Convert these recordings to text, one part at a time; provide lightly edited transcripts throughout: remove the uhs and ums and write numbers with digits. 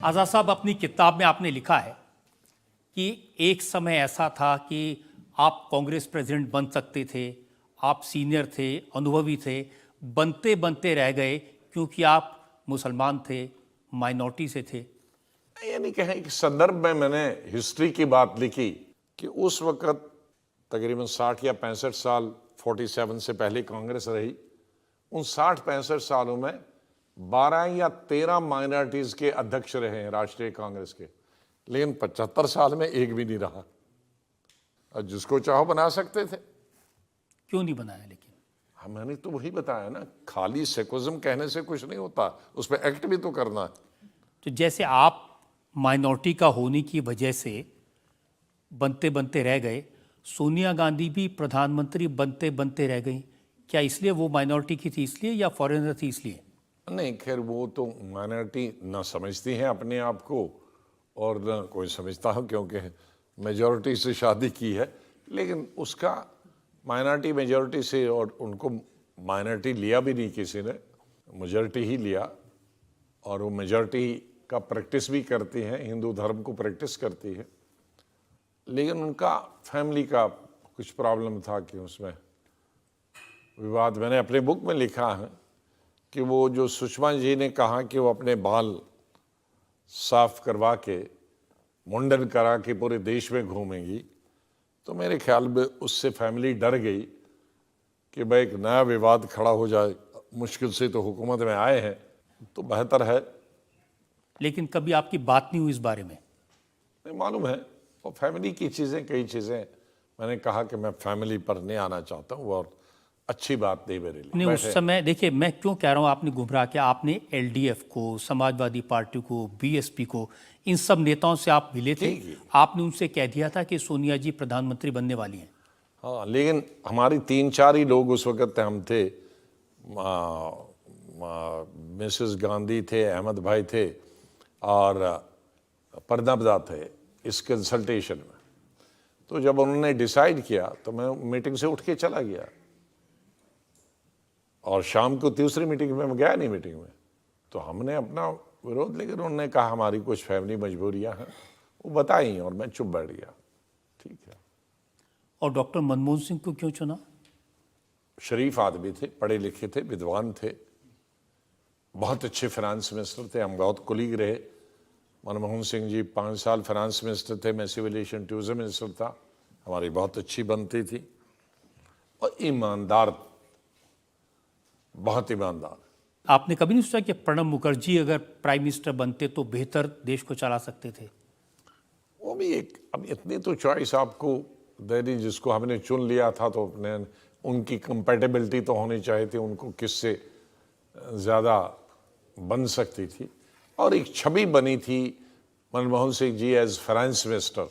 आज़ाद साहब, अपनी किताब में आपने लिखा है कि एक समय ऐसा था कि आप कांग्रेस प्रेसिडेंट बन सकते थे, आप सीनियर थे, अनुभवी थे, बनते बनते रह गए क्योंकि आप मुसलमान थे, माइनॉरिटी से थे। ये नहीं कहें कि संदर्भ में मैंने हिस्ट्री की बात लिखी कि उस वक्त तकरीबन 60 या 65 साल 47 से पहले कांग्रेस रही। उन 60-65 सालों में 12 या 13 माइनॉरिटीज के अध्यक्ष रहे हैं राष्ट्रीय कांग्रेस के, लेकिन 75 साल में एक भी नहीं रहा। और जिसको चाहो बना सकते थे। क्यों नहीं बनाया? लेकिन मैंने तो वही बताया ना, खाली सेकुलरिज्म कहने से कुछ नहीं होता, उस पर एक्ट भी तो करना है। तो जैसे आप माइनॉरिटी का होने की वजह से बनते बनते रह गए, सोनिया गांधी भी प्रधानमंत्री बनते बनते रह गई। क्या इसलिए वो माइनॉरिटी की थी इसलिए, या फॉरेनर थी इसलिए? नहीं, खैर वो तो माइनॉरिटी ना समझती हैं अपने आप को और ना कोई समझता हो, क्योंकि मेजॉरिटी से शादी की है। लेकिन उसका माइनॉरिटी मेजॉरिटी से, और उनको माइनॉरिटी लिया भी नहीं किसी ने, मेजॉरिटी ही लिया। और वो मेजॉरिटी का प्रैक्टिस भी करती हैं, हिंदू धर्म को प्रैक्टिस करती है। लेकिन उनका फैमिली का कुछ प्रॉब्लम था कि उसमें विवाद। मैंने अपने बुक में लिखा है कि वो जो सुषमा जी ने कहा कि वो अपने बाल साफ करवा के मुंडन करा के पूरे देश में घूमेंगी, तो मेरे ख्याल में उससे फैमिली डर गई कि भाई एक नया विवाद खड़ा हो जाए। मुश्किल से तो हुकूमत में आए हैं, तो बेहतर है। लेकिन कभी आपकी बात नहीं हुई इस बारे में? नहीं, मालूम है और फैमिली की चीज़ें, कई चीज़ें मैंने कहा कि मैं फैमिली पर नहीं आना चाहता हूँ और अच्छी बात नहीं मेरे लिए। नहीं, उस समय देखिए, मैं क्यों कह रहा हूँ आपने गुमराह किया। आपने एलडीएफ को, समाजवादी पार्टी को, बीएसपी को, इन सब नेताओं से आप मिले थे। आपने उनसे कह दिया था कि सोनिया जी प्रधानमंत्री बनने वाली हैं। हाँ, लेकिन हमारी 3-4 ही लोग उस वक्त हम थे। मिसेस गांधी थे, अहमद भाई थे और परनबदा थे इस कंसल्टेशन में। तो जब उन्होंने डिसाइड किया तो मैं मीटिंग से उठ के चला गया, और शाम को तीसरी मीटिंग में मैं गया नहीं मीटिंग में। तो हमने अपना विरोध, लेकिन उन्होंने कहा हमारी कुछ फैमिली मजबूरियां हैं, वो बताई और मैं चुप बैठ गया। ठीक है। और डॉक्टर मनमोहन सिंह को क्यों चुना? शरीफ आदमी थे, पढ़े लिखे थे, विद्वान थे, बहुत अच्छे फाइनेंस मिनिस्टर थे, हम बहुत कुलीग रहे। मनमोहन सिंह जी 5 साल फाइनेंस मिनिस्टर थे, मैं सिविल एविएशन टूरिज्म मिनिस्टर था। हमारी बहुत अच्छी बनती थी और ईमानदार, बहुत ईमानदार। आपने कभी नहीं सोचा कि प्रणब मुखर्जी अगर प्राइम मिनिस्टर बनते तो बेहतर देश को चला सकते थे? वो भी एक, अब इतनी तो चॉइस आपको देनी, जिसको हमने चुन लिया था तो अपने उनकी कंपैटिबिलिटी तो होनी चाहिए थी, उनको किससे ज़्यादा बन सकती थी। और एक छवि बनी थी Manmohan Singh ji as finance minister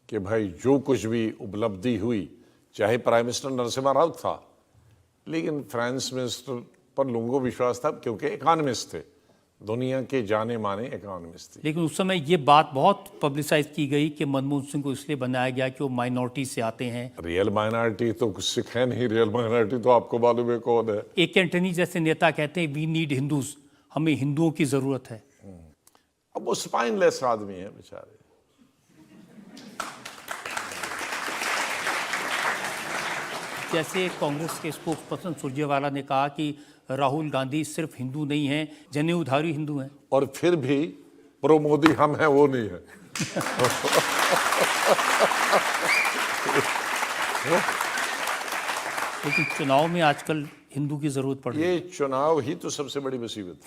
कि भाई जो कुछ भी उपलब्धि हुई, चाहे प्राइम मिनिस्टर नरसिम्हा राव था, लेकिन फाइनेंस मिनिस्टर पर लोगों को विश्वास था क्योंकि इकोनॉमिस्ट थे, दुनिया के जाने माने इकोनॉमिस्ट थे। लेकिन उस समय ये बात बहुत पब्लिसाइज की गई कि मनमोहन सिंह को इसलिए बनाया गया कि वो माइनॉरिटी से आते हैं। रियल माइनॉरिटी तो कुछ सिख है नहीं, रियल माइनॉरिटी तो आपको मालूम है कौन है। एक एंटनी जैसे नेता कहते हैं वी नीड हिंदूज, हमें हिंदुओं की जरूरत है। अब वो स्पाइनलेस आदमी है बेचारे। जैसे कांग्रेस के स्पोक्स पर्सन सुरजेवाला ने कहा कि राहुल गांधी सिर्फ हिंदू नहीं हैं, जनेऊधारी हिंदू हैं। और फिर भी प्रो मोदी हम हैं, वो नहीं है। लेकिन चुनाव में आजकल हिंदू की जरूरत पड़ रही है। ये चुनाव ही तो सबसे बड़ी मुसीबत।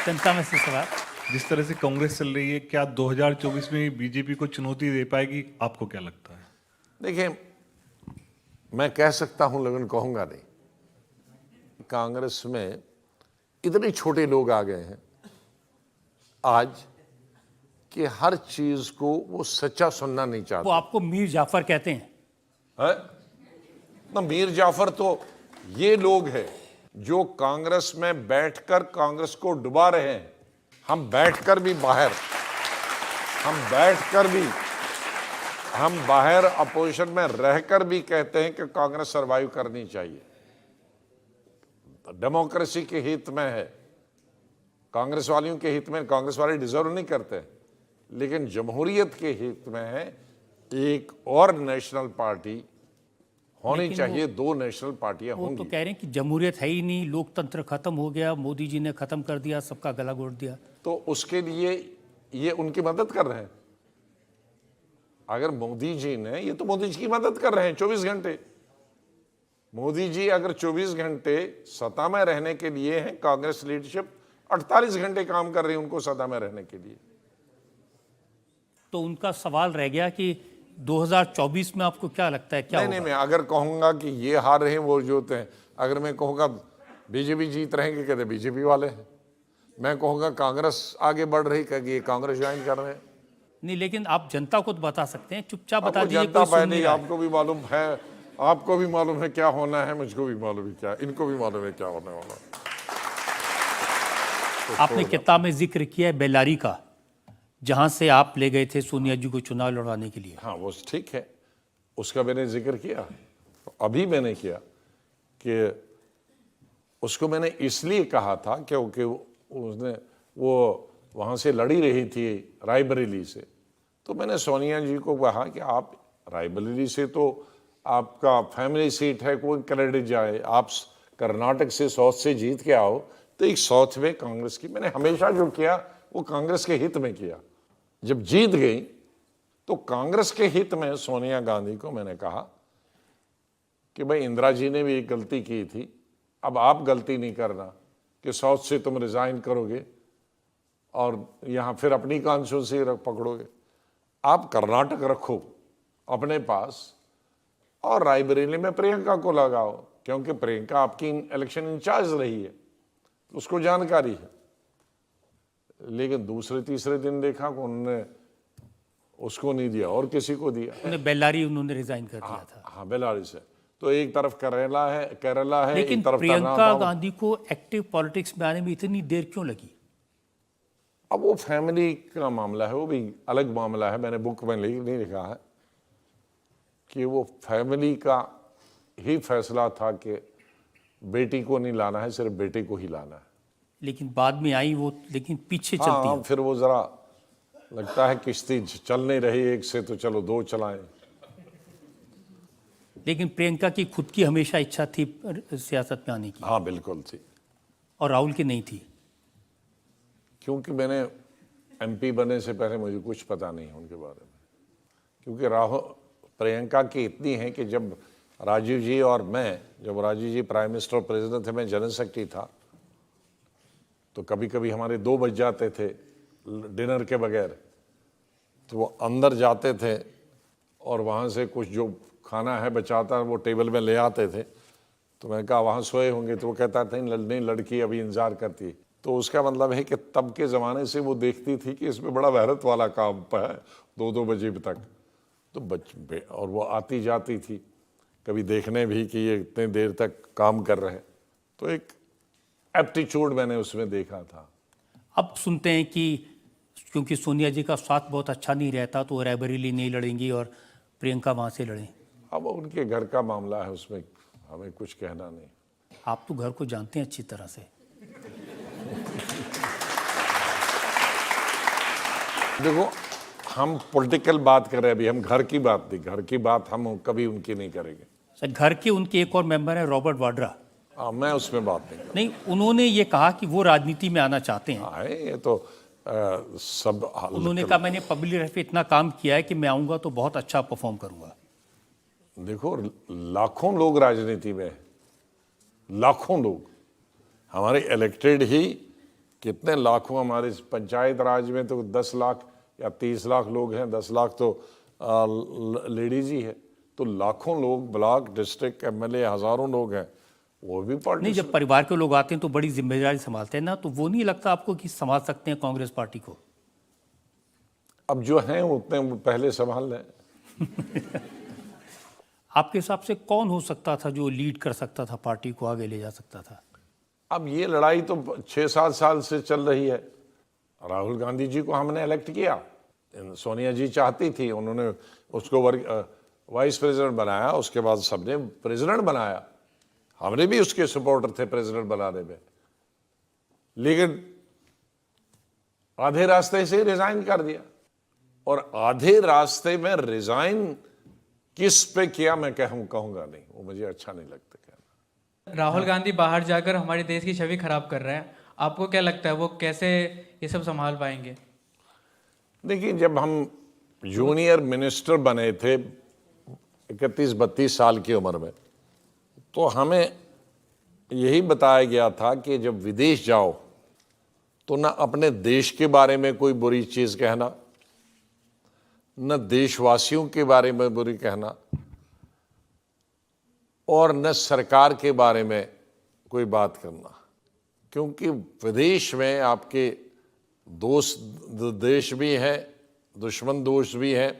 जनता में से सवाल, जिस तरह से कांग्रेस चल रही है, क्या 2024 में बीजेपी को चुनौती दे पाएगी? आपको क्या लगता है? देखिए, मैं कह सकता हूं लेकिन कहूंगा नहीं। कांग्रेस में इतने छोटे लोग आ गए हैं आज कि हर चीज को वो सच्चा सुनना नहीं चाहते। वो आपको मीर जाफर कहते हैं? है ना, मीर जाफर तो ये लोग हैं जो कांग्रेस में बैठकर कांग्रेस को डुबा रहे हैं। हम बैठकर भी बाहर, हम बाहर अपोजिशन में रहकर भी कहते हैं कि कांग्रेस सरवाइव करनी चाहिए। डेमोक्रेसी के हित में है, कांग्रेस वालियों के हित में। कांग्रेस वाले डिजर्व नहीं करते, लेकिन जमहूरियत के हित में है एक और नेशनल पार्टी होनी चाहिए। दो नेशनल पार्टियां वो तो होंगी। कह रहे हैं कि जमहूरियत है ही नहीं, लोकतंत्र खत्म हो गया, मोदी जी ने खत्म कर दिया, सबका गला घोट दिया। तो उसके लिए ये उनकी मदद कर रहे हैं। अगर मोदी जी ने, ये तो मोदी जी की मदद कर रहे हैं 24 घंटे। मोदी जी अगर 24 घंटे सत्ता में रहने के लिए हैं, कांग्रेस लीडरशिप 48 घंटे काम कर रही है उनको सत्ता में रहने के लिए। तो उनका सवाल रह गया कि 2024 में आपको क्या लगता है क्या नहीं होगा? नहीं, मैं अगर कहूंगा कि ये हार रहे हैं वो जोते हैं, अगर मैं कहूंगा बीजेपी जीत रहेंगे, कहते बीजेपी वाले हैं। मैं कहूंगा कांग्रेस आगे बढ़ रही, कहेगी ये कांग्रेस ज्वाइन कर रहे हैं। नहीं, लेकिन आप जनता को तो बता सकते हैं, चुपचाप बता आपको दीजिए, जनता कोई सुन पार्टी, नहीं रहा है। आपको भी मालूम है, आपको भी मालूम है क्या होना है, मुझको भी मालूम है क्या, इनको भी मालूम है क्या होने वाला है। आपने किताब में जिक्र किया है बेल्लारी का, जहां से आप ले गए थे सोनिया जी को चुनाव लड़वाने के लिए। हाँ, वो ठीक है, उसका मैंने जिक्र किया। अभी मैंने किया कि उसको मैंने इसलिए कहा था क्योंकि उसने वो वहाँ से लड़ी रही थी रायबरेली से। तो मैंने सोनिया जी को कहा कि आप रायबरेली से तो आपका फैमिली सीट है, कोई क्रेडिट जाए, आप कर्नाटक से साउथ से जीत के आओ, तो एक साउथ में कांग्रेस की मैंने हमेशा जो किया वो कांग्रेस के हित में किया। जब जीत गई तो कांग्रेस के हित में सोनिया गांधी को मैंने कहा कि भाई इंदिरा जी ने भी एक गलती की थी, अब आप गलती नहीं करना कि साउथ से तुम रिजाइन करोगे और यहाँ फिर अपनी कॉन्स्टिट्यूंसी पकड़ोगे। आप कर्नाटक रखो अपने पास और रायबरेली में प्रियंका को लगाओ, क्योंकि प्रियंका आपकी इलेक्शन इंचार्ज रही है, उसको जानकारी है। लेकिन दूसरे तीसरे दिन देखा कि उन्होंने उसको नहीं दिया और किसी को दिया। उन्हें बेल्लारी उन्होंने रिजाइन कर दिया था। हाँ, बेलारी से। तो एक तरफ केरला है, लेकिन एक तरफ प्रियंका गांधी को एक्टिव पॉलिटिक्स में आने में इतनी देर क्यों लगी? अब वो फैमिली का मामला है, वो भी अलग मामला है। मैंने बुक में नहीं लिखा है कि वो फैमिली का ही फैसला था कि बेटी को नहीं लाना है, सिर्फ बेटे को ही लाना है। लेकिन बाद में आई वो, लेकिन पीछे चलती हाँ, है। फिर वो जरा लगता है किश्ती चल नहीं रही एक से, तो चलो दो चलाएं। लेकिन प्रियंका की खुद की हमेशा इच्छा थी सियासत में आने की, हाँ बिल्कुल थी, और राहुल की नहीं थी। क्योंकि मैंने एमपी बनने से पहले मुझे कुछ पता नहीं है उनके बारे में। क्योंकि प्रियंका की इतनी है कि जब राजीव जी और मैं, जब राजीव जी प्राइम मिनिस्टर और प्रेसिडेंट थे, मैं जनरल सेक्रेटरी था, तो कभी कभी हमारे 2 बज जाते थे डिनर के बगैर। तो वो अंदर जाते थे और वहाँ से कुछ जो खाना है बचाता वो टेबल में ले आते थे। तो मैं कहा वहाँ सोए होंगे, तो वो कहता था नहीं, लड़की अभी इंतजार करती है। तो उसका मतलब है कि तब के ज़माने से वो देखती थी कि इसमें बड़ा मेहनत वाला काम है 2-2 बजे तक। तो और वो आती जाती थी कभी देखने भी कि ये इतने देर तक काम कर रहे हैं। तो एक एप्टीट्यूड मैंने उसमें देखा था। अब सुनते हैं कि क्योंकि सोनिया जी का स्वास्थ्य बहुत अच्छा नहीं रहता तो वो रायबरेली नहीं लड़ेंगी और प्रियंका वहाँ से लड़ें। अब उनके घर का मामला है, उसमें हमें कुछ कहना नहीं। आप तो घर को जानते हैं अच्छी तरह से। देखो, हम पॉलिटिकल बात कर रहे हैं, अभी हम घर की बात नहीं, घर की बात हम कभी उनकी नहीं करेंगे। सर, घर के उनके एक और मेंबर हैं रॉबर्ट वाड्रा। मैं उसमें बात नहीं करूँ। नहीं, उन्होंने ये कहा कि वो राजनीति में आना चाहते हैं। हाँ, ये तो सब उन्होंने कहा मैंने पब्लिक लाइफ पे इतना काम किया है कि मैं आऊँगा तो बहुत अच्छा परफॉर्म करूँगा। देखो, लाखों लोग राजनीति में, लाखों लोग हमारे इलेक्टेड ही कितने लाखों, हमारे पंचायत राज में तो 10 लाख या 30 लाख लोग हैं, 10 लाख तो लेडीज ही है। तो लाखों लोग, ब्लॉक डिस्ट्रिक्ट एमएलए हजारों लोग हैं, वो भी पार्टी। नहीं, जब परिवार के लोग आते हैं तो बड़ी जिम्मेदारी संभालते हैं ना, तो वो नहीं लगता आपको कि संभाल सकते हैं कांग्रेस पार्टी को? अब जो हैं उतने पहले संभाल लें। आपके हिसाब से कौन हो सकता था जो लीड कर सकता था, पार्टी को आगे ले जा सकता था? अब ये लड़ाई तो 6-7 साल से चल रही है। राहुल गांधी जी को हमने इलेक्ट किया, सोनिया जी चाहती थी, उन्होंने उसको वाइस प्रेसिडेंट बनाया, उसके बाद सबने प्रेसिडेंट बनाया। हमने भी उसके सपोर्टर थे प्रेसिडेंट बनाने में, लेकिन आधे रास्ते से रिजाइन कर दिया। और आधे रास्ते में रिजाइन किस पे किया मैं कहूंगा नहीं, वो मुझे अच्छा नहीं लगता कहना। राहुल गांधी बाहर जाकर हमारे देश की छवि खराब कर रहे हैं, आपको क्या लगता है वो कैसे ये सब संभाल पाएंगे? देखिए, जब हम जूनियर मिनिस्टर बने थे 31-32 साल की उम्र में, तो हमें यही बताया गया था कि जब विदेश जाओ तो न अपने देश के बारे में कोई बुरी चीज़ कहना, न देशवासियों के बारे में बुरी कहना, और न सरकार के बारे में कोई बात करना, क्योंकि विदेश में आपके दोस्त देश भी हैं, दुश्मन दोस्त भी हैं,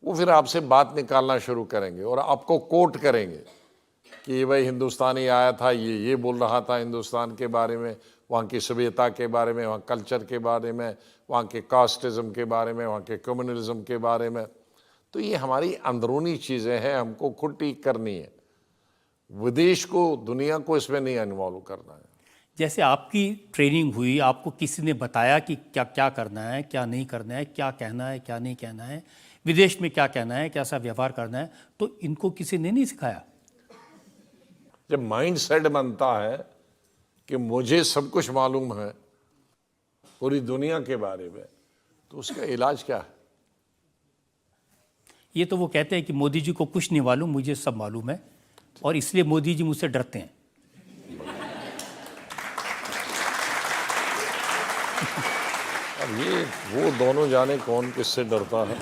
वो फिर आपसे बात निकालना शुरू करेंगे और आपको कोट करेंगे कि ये भाई हिंदुस्तानी आया था, ये बोल रहा था हिंदुस्तान के बारे में, वहाँ की सभ्यता के बारे में, वहाँ कल्चर के बारे में, वहाँ के कास्टिज़म के बारे में, वहाँ के कम्युनलिज्म के बारे में। तो ये हमारी अंदरूनी चीज़ें हैं, हमको खुद ठीक करनी है, विदेश को, दुनिया को इसमें नहीं इन्वॉल्व करना है। जैसे आपकी ट्रेनिंग हुई, आपको किसी ने बताया कि क्या क्या करना है, क्या नहीं करना है, क्या कहना है, क्या नहीं कहना है, विदेश में क्या कहना है, कैसा व्यवहार करना है, तो इनको किसी ने नहीं सिखाया? जब माइंड सेट बनता है कि मुझे सब कुछ मालूम है पूरी दुनिया के बारे में, तो उसका इलाज क्या है? ये तो वो कहते हैं कि मोदी जी को कुछ नहीं मालूम, मुझे सब मालूम है, और इसलिए मोदी जी मुझसे डरते हैं। अब ये वो दोनों जाने कौन किससे डरता है।